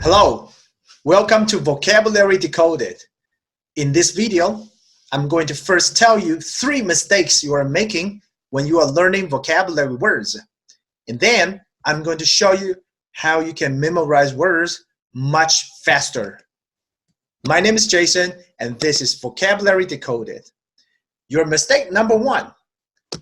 Hello, welcome to Vocabulary Decoded. In this video, I'm going to first tell you 3 mistakes you are making when you are learning vocabulary words. And then I'm going to show you how you can memorize words much faster. My name is Jason, and this is Vocabulary Decoded. Your mistake number 1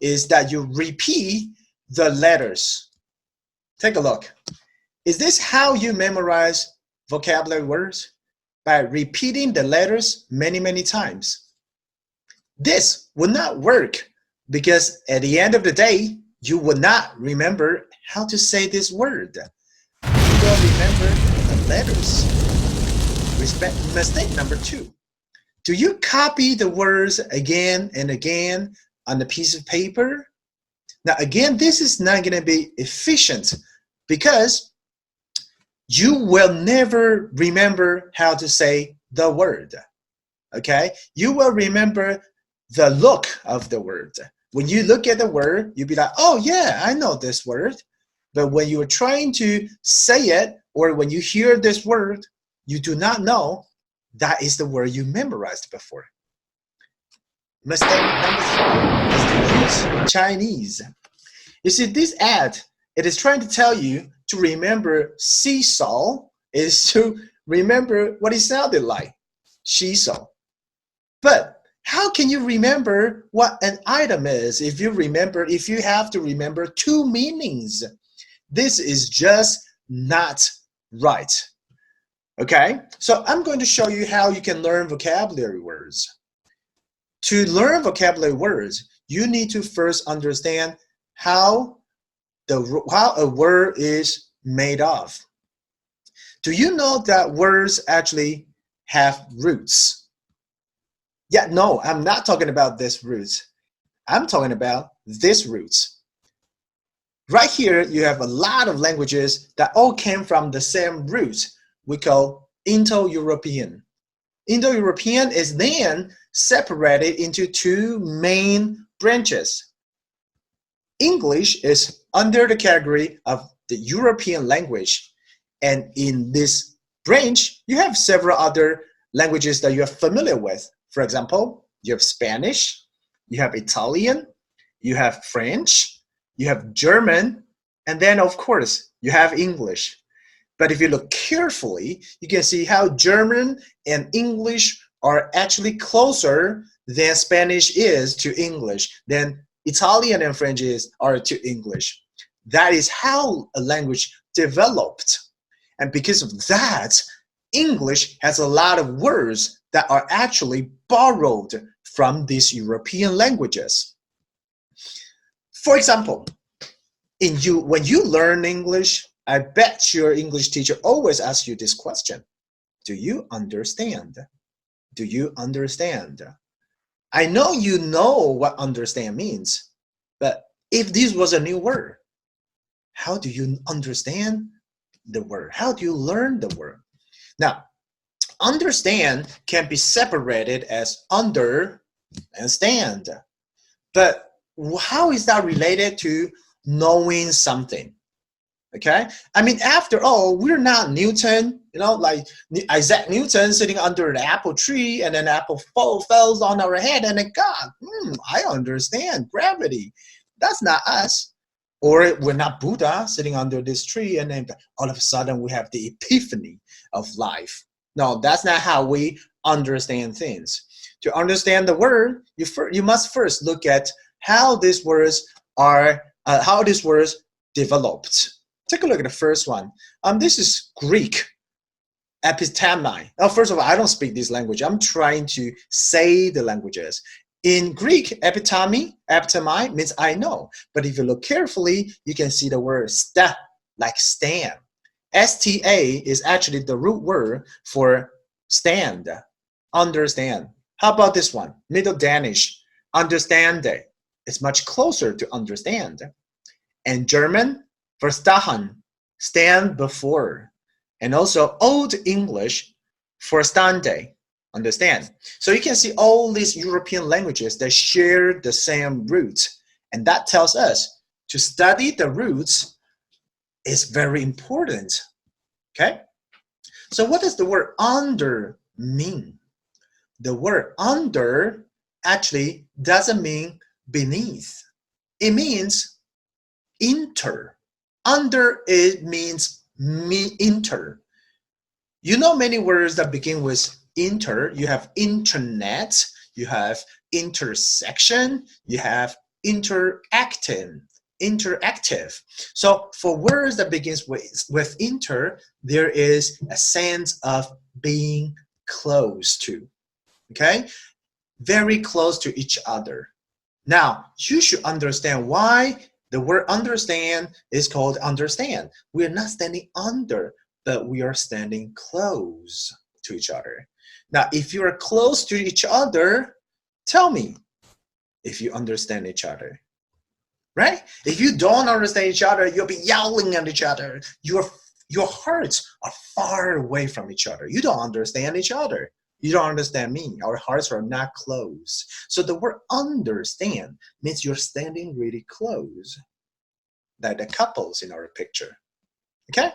is that you repeat the letters. Take a look. Is this how you memorize vocabulary words? By repeating the letters many times. This will not work because at the end of the day, you will not remember how to say this word. You will remember the letters. Mistake number 2. Do you copy the words again and again on a piece of paper? Now again, this is not going to be efficient because you will never remember how to say the word, okay? You will remember the look of the word. When you look at the word, you'll be like, oh yeah, I know this word. But when you are trying to say it, or when you hear this word, you do not know that is the word you memorized before. Mistake number 3 is to use Chinese. You see, this ad, it is trying to tell you to remember seesaw is to remember what it sounded like, seesaw. But how can you remember what an item is if you have to remember 2 meanings? This is just not right. Okay, so I'm going to show you how you can learn vocabulary words. To learn vocabulary words, you need to first understand how a word is made of. Do you know that words actually have roots? Yeah, no, I'm not talking about this roots. I'm talking about this roots. Right here, you have a lot of languages that all came from the same roots we call Indo-European. Indo-European is then separated into 2 main branches. English is under the category of the European language, and in this branch you have several other languages that you are familiar with. For example, you have Spanish, you have Italian, you have French, you have German, and then of course you have English. But if you look carefully, you can see how German and English are actually closer than Spanish is to English, than Italian and French are to English. That is how a language developed. And because of that, English has a lot of words that are actually borrowed from these European languages. For example, when you learn English, I bet your English teacher always asks you this question. Do you understand? Do you understand? I know you know what understand means, but if this was a new word, how do you understand the word? How do you learn the word? Now, understand can be separated as under and stand. But how is that related to knowing something? Okay, I mean, after all, we're not Newton, like Isaac Newton sitting under an apple tree and an apple falls on our head and then God, I understand gravity. That's not us. Or we're not Buddha sitting under this tree and then all of a sudden we have the epiphany of life. No, that's not how we understand things. To understand the word, you must first look at how these words developed. Take a look at the first one. This is Greek epitome. Oh, first of all, I don't speak this language. I'm trying to say the languages. In Greek, epitome means I know. But if you look carefully, you can see the word sta, like stand. S-T-A is actually the root word for stand, understand. How about this one? Middle Danish, understande. It's much closer to understand. And German, verstehen, stand before. And also Old English, verstande, understand. So you can see all these European languages that share the same roots. And that tells us to study the roots is very important. Okay? So what does the word under mean? The word under actually doesn't mean beneath. It means inter. Under it means inter. You know many words that begin with inter. You have internet, you have intersection, you have interactive. So for words that begins with inter, there is a sense of being close to, okay? Very close to each other. Now, you should understand why the word understand is called understand. We are not standing under, but we are standing close to each other. Now, if you are close to each other, tell me if you understand each other, right? If you don't understand each other, you'll be yelling at each other. Your hearts are far away from each other. You don't understand each other. You don't understand me. Our hearts are not close. So the word understand means you're standing really close, like the couples in our picture. Okay?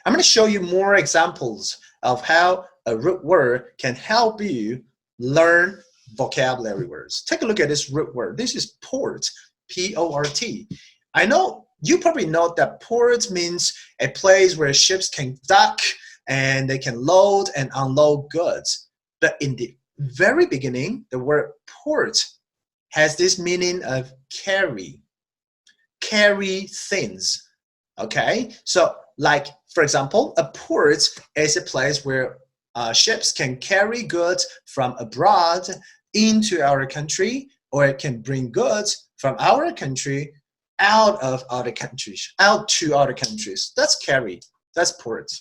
I'm going to show you more examples of how a root word can help you learn vocabulary words. Take a look at this root word. This is port, P-O-R-T. I know you probably know that port means a place where ships can dock and they can load and unload goods. But in the very beginning, the word port has this meaning of carry things, okay? So like, for example, a port is a place where ships can carry goods from abroad into our country, or it can bring goods from our country out of other countries, out to other countries. That's carry, that's port.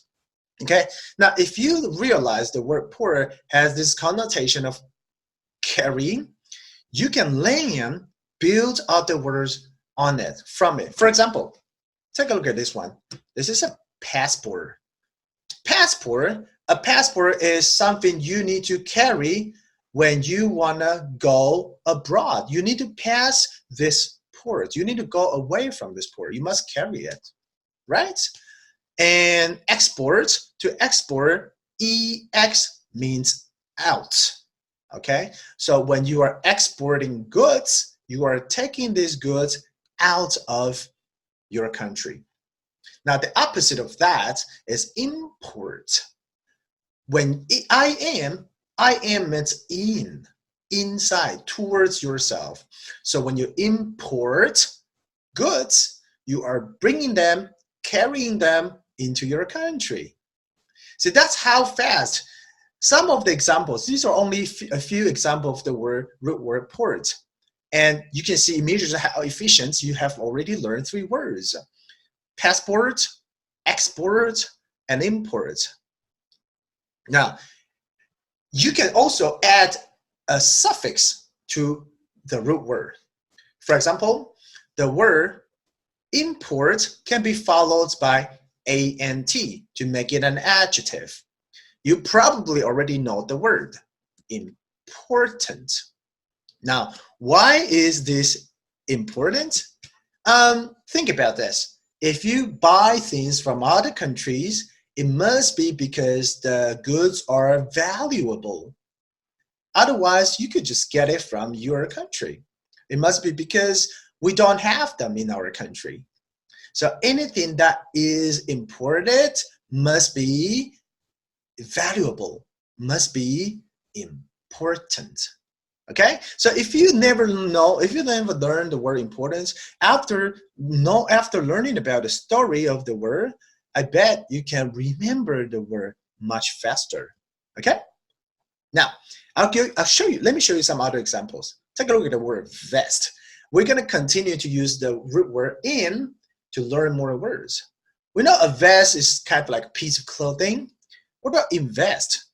Okay, now if you realize the word port has this connotation of carry, you can then build other words on it, from it. For example, take a look at this one. This is a passport. A passport is something you need to carry when you want to go abroad. You need to pass this port. You need to go away from this port. You must carry it, right? And export, to export, EX means out, okay? So when you are exporting goods, you are taking these goods out of your country. Now, the opposite of that is import. When I am means in, inside, towards yourself. So when you import goods, you are bringing them, carrying them into your country. So that's how fast. Some of the examples, these are only a few examples of the root word port. And you can see immediately how efficient you have already learned 3 words. Passport, export, and import. Now, you can also add a suffix to the root word. For example, the word import can be followed by ANT to make it an adjective. You probably already know the word important. Now, why is this important? Think about this. If you buy things from other countries, it must be because the goods are valuable. Otherwise, you could just get it from your country. It must be because we don't have them in our country. So anything that is imported must be valuable, must be important. Okay, so if you never learn the word importance, after learning about the story of the word, I bet you can remember the word much faster. Okay, now I'll show you. Let me show you some other examples. Take a look at the word vest. We're going to continue to use the root word in to learn more words. We know a vest is kind of like a piece of clothing. What about invest?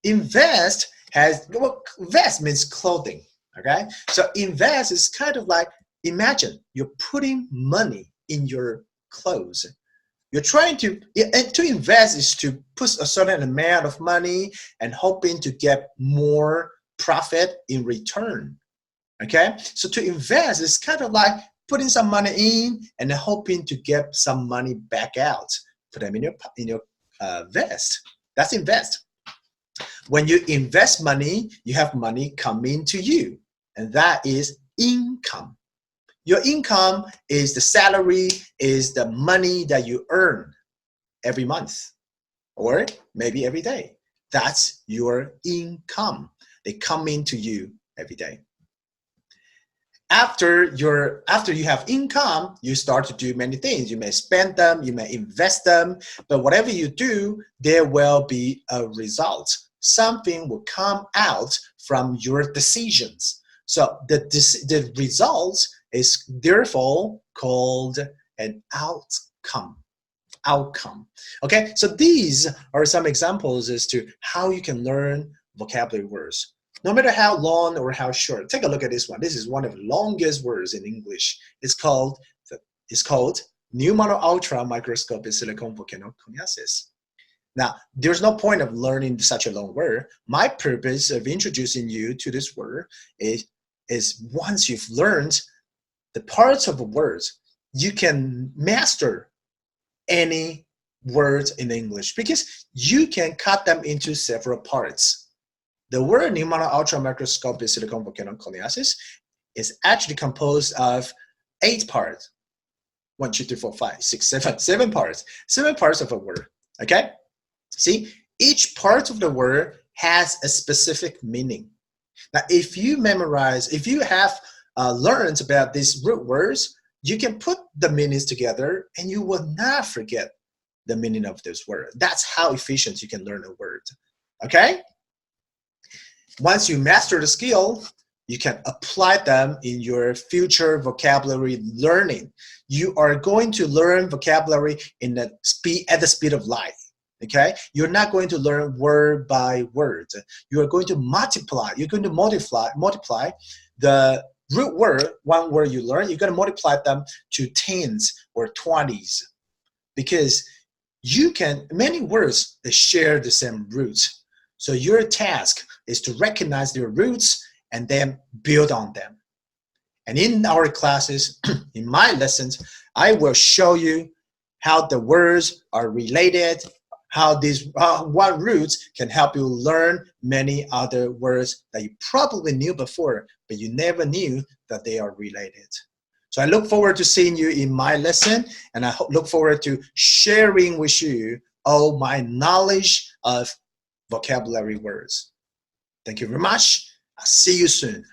Invest vest means clothing, okay? So invest is kind of like, imagine you're putting money in your clothes. You're trying to invest is to put a certain amount of money and hoping to get more profit in return, okay? So to invest is kind of like putting some money in and hoping to get some money back out. Put them in your vest. That's invest. When you invest money, you have money coming to you, and that is income. Your income is the salary, is the money that you earn every month or maybe every day. That's your income. They come into you every day. After you have income, you start to do many things. You may spend them, you may invest them, but whatever you do, there will be a result. Something will come out from your decisions. So the result is therefore called an outcome. Okay, so these are some examples as to how you can learn vocabulary words. No matter how long or how short. Take a look at this one. This is one of the longest words in English. It's called pneumono ultra microscopic silicon volcanoconiosis. Now, there's no point of learning such a long word. My purpose of introducing you to this word is once you've learned the parts of the words, you can master any words in English because you can cut them into several parts. The word pneumono ultra microscopic silicon volcanoconiosis is actually composed of 8 parts. 1, 2, 3, 4, 5, 6, 7 parts. 7 parts of a word. Okay? See, each part of the word has a specific meaning. Now, if you have learned about these root words, you can put the meanings together and you will not forget the meaning of this word. That's how efficient you can learn a word. Okay? Once you master the skill, you can apply them in your future vocabulary learning. You are going to learn vocabulary at the speed of light. Okay? You're not going to learn word by word. You are going to multiply. You're going to multiply the root word, one word you learn, you're going to multiply them to 10s or 20s. Because many words, they share the same roots. So your task is to recognize their roots and then build on them. And in our classes, in my lessons, I will show you how the words are related, how these one roots can help you learn many other words that you probably knew before, but you never knew that they are related. So I look forward to seeing you in my lesson, and I look forward to sharing with you all my knowledge of vocabulary words. Thank you very much. I'll see you soon.